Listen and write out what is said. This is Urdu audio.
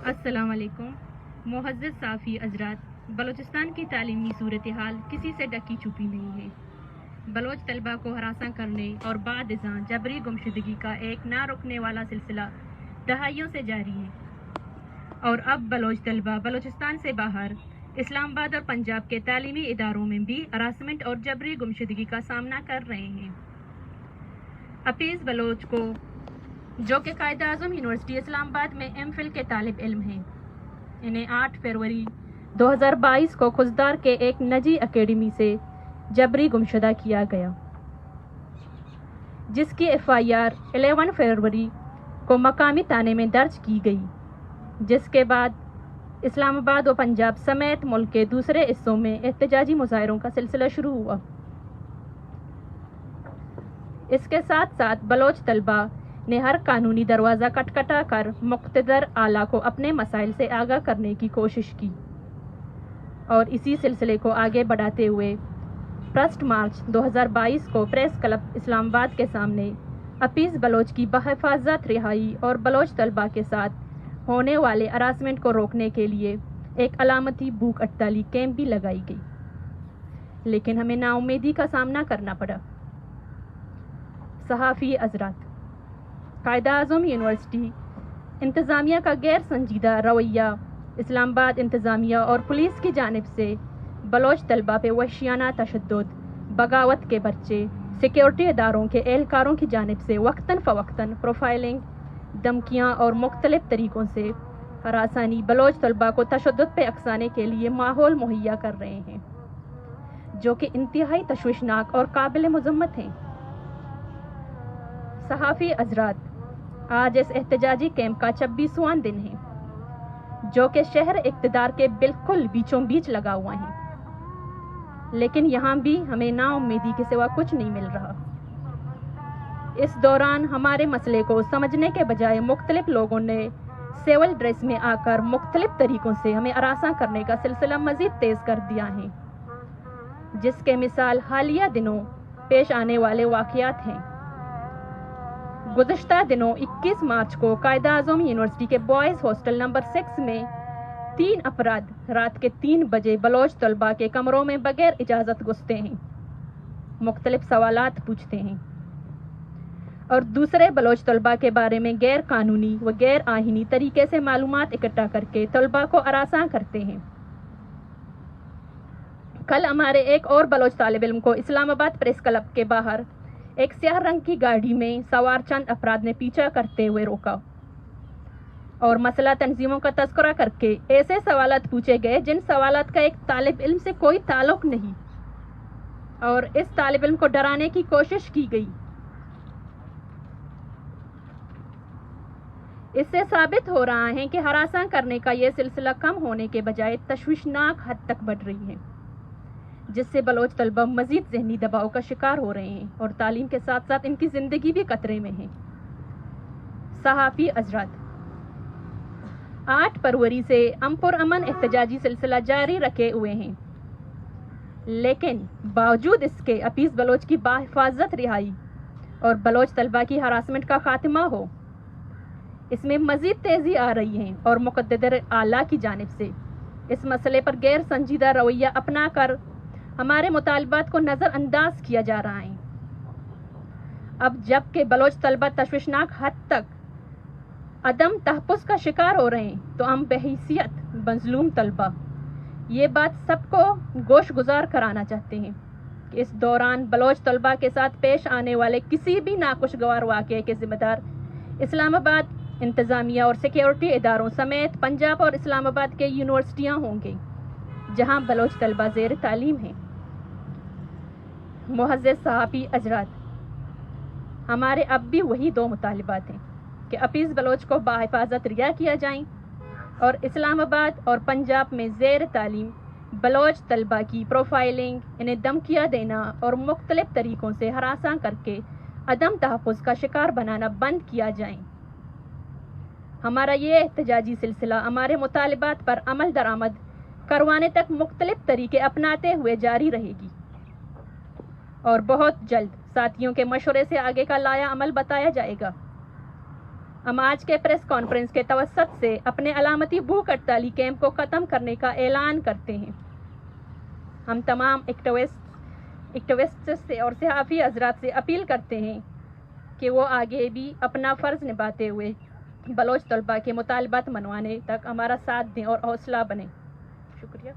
السلام علیکم معزز صافی حضرات، بلوچستان کی تعلیمی صورتحال کسی سے ڈکی چھپی نہیں ہے۔ بلوچ طلبہ کو ہراساں کرنے اور بعد ازاں جبری گمشدگی کا ایک نہ رکنے والا سلسلہ دہائیوں سے جاری ہے، اور اب بلوچ طلبہ بلوچستان سے باہر اسلام آباد اور پنجاب کے تعلیمی اداروں میں بھی ہراسمنٹ اور جبری گمشدگی کا سامنا کر رہے ہیں۔ حفیظ بلوچ کو، جو کہ قائد اعظم یونیورسٹی اسلام آباد میں ایم فل کے طالب علم ہیں، انہیں 8 فروری 2022 کو خضدار کے ایک نجی اکیڈمی سے جبری گمشدہ کیا گیا، جس کی FIR 11 فروری کو مقامی تھانے میں درج کی گئی، جس کے بعد اسلام آباد و پنجاب سمیت ملک کے دوسرے حصوں میں احتجاجی مظاہروں کا سلسلہ شروع ہوا۔ اس کے ساتھ ساتھ بلوچ طلبہ نے ہر قانونی دروازہ کٹکھٹا کر مقتدر اعلیٰ کو اپنے مسائل سے آگاہ کرنے کی کوشش کی، اور اسی سلسلے کو آگے بڑھاتے ہوئے 1 مارچ 2022 کو پریس کلب اسلام آباد کے سامنے حفیظ بلوچ کی بحفاظت رہائی اور بلوچ طلبہ کے ساتھ ہونے والے ہراسمنٹ کو روکنے کے لیے ایک علامتی بھوک ہڑتالی کیمپ بھی لگائی گئی، لیکن ہمیں نا امیدی کا سامنا کرنا پڑا۔ صحافی حضرات، قائد اعظم یونیورسٹی انتظامیہ کا غیر سنجیدہ رویہ، اسلام آباد انتظامیہ اور پولیس کی جانب سے بلوچ طلبہ پہ وحشیانہ تشدد، بغاوت کے پرچے، سیکیورٹی اداروں کے اہلکاروں کی جانب سے وقتاً فوقتاً پروفائلنگ، دھمکیاں اور مختلف طریقوں سے ہراسانی بلوچ طلبہ کو تشدد پہ اکسانے کے لیے ماحول مہیا کر رہے ہیں، جو کہ انتہائی تشویشناک اور قابل مذمت ہیں۔ صحافی حضرات، آج اس احتجاجی کیمپ کا 26واں دن ہے، جو کہ شہر اقتدار کے بالکل بیچوں بیچ لگا ہوا ہے، لیکن یہاں بھی ہمیں نا امیدی کے سوا کچھ نہیں مل رہا۔ اس دوران ہمارے مسئلے کو سمجھنے کے بجائے مختلف لوگوں نے سول ڈریس میں آ کر مختلف طریقوں سے ہمیں ہراساں کرنے کا سلسلہ مزید تیز کر دیا ہے، جس کے مثال حالیہ دنوں پیش آنے والے واقعات ہیں۔ گزشتہ دنوں 21 مارچ کو قائد اعظم یونیورسٹی کے بوائز ہاسٹل نمبر 6 میں 3 افراد رات کے 3 بجے بلوچ طلبہ کے کمروں میں بغیر اجازت گھستے ہیں، مختلف سوالات پوچھتے ہیں اور دوسرے بلوچ طلبہ کے بارے میں غیر قانونی و غیر آئینی طریقے سے معلومات اکٹھا کر کے طلبہ کو ہراساں کرتے ہیں۔ کل ہمارے ایک اور بلوچ طالب علم کو اسلام آباد پریس کلب کے باہر ایک سیاہ رنگ کی گاڑی میں سوار چند افراد نے پیچھا کرتے ہوئے روکا اور مسئلہ تنظیموں کا تذکرہ کر کے ایسے سوالات پوچھے گئے جن سوالات کا ایک طالب علم سے کوئی تعلق نہیں، اور اس طالب علم کو ڈرانے کی کوشش کی گئی۔ اس سے ثابت ہو رہا ہے کہ ہراساں کرنے کا یہ سلسلہ کم ہونے کے بجائے تشویشناک حد تک بڑھ رہی ہے، جس سے بلوچ طلبہ مزید ذہنی دباؤ کا شکار ہو رہے ہیں اور تعلیم کے ساتھ ساتھ ان کی زندگی بھی خطرے میں ہے۔ صحافی حضرات، 8 فروری سے ہم پرامن احتجاجی سلسلہ جاری رکھے ہوئے ہیں، لیکن باوجود اس کے حفیظ بلوچ کی بحفاظت رہائی اور بلوچ طلبہ کی ہراسمنٹ کا خاتمہ ہو، اس میں مزید تیزی آ رہی ہے اور مقتدر اعلیٰ کی جانب سے اس مسئلے پر غیر سنجیدہ رویہ اپنا کر ہمارے مطالبات کو نظر انداز کیا جا رہا ہے۔ اب جب کہ بلوچ طلبہ تشویشناک حد تک عدم تحفظ کا شکار ہو رہے ہیں، تو ہم بحیثیت مظلوم طلبہ یہ بات سب کو گوش گزار کرانا چاہتے ہیں کہ اس دوران بلوچ طلبہ کے ساتھ پیش آنے والے کسی بھی ناخوشگوار واقعے کے ذمہ دار اسلام آباد انتظامیہ اور سیکیورٹی اداروں سمیت پنجاب اور اسلام آباد کے یونیورسٹیاں ہوں گی جہاں بلوچ طلبہ زیر تعلیم ہیں۔ معزز صحافی حضرات، ہمارے اب بھی وہی 2 مطالبات ہیں کہ حفیظ بلوچ کو بحفاظت رہا کیا جائیں اور اسلام آباد اور پنجاب میں زیر تعلیم بلوچ طلبہ کی پروفائلنگ، انہیں دھمکیاں دینا اور مختلف طریقوں سے ہراساں کر کے عدم تحفظ کا شکار بنانا بند کیا جائیں۔ ہمارا یہ احتجاجی سلسلہ ہمارے مطالبات پر عمل درآمد کروانے تک مختلف طریقے اپناتے ہوئے جاری رہے گی اور بہت جلد ساتھیوں کے مشورے سے آگے کا لایا عمل بتایا جائے گا۔ ہم آج کے پریس کانفرنس کے توسط سے اپنے علامتی بھوک ہڑتالی کیمپ کو ختم کرنے کا اعلان کرتے ہیں۔ ہم تمام ایکٹیوسٹ سے اور صحافی حضرات سے اپیل کرتے ہیں کہ وہ آگے بھی اپنا فرض نبھاتے ہوئے بلوچ طلباء کے مطالبات منوانے تک ہمارا ساتھ دیں اور حوصلہ بنیں۔ شکریہ۔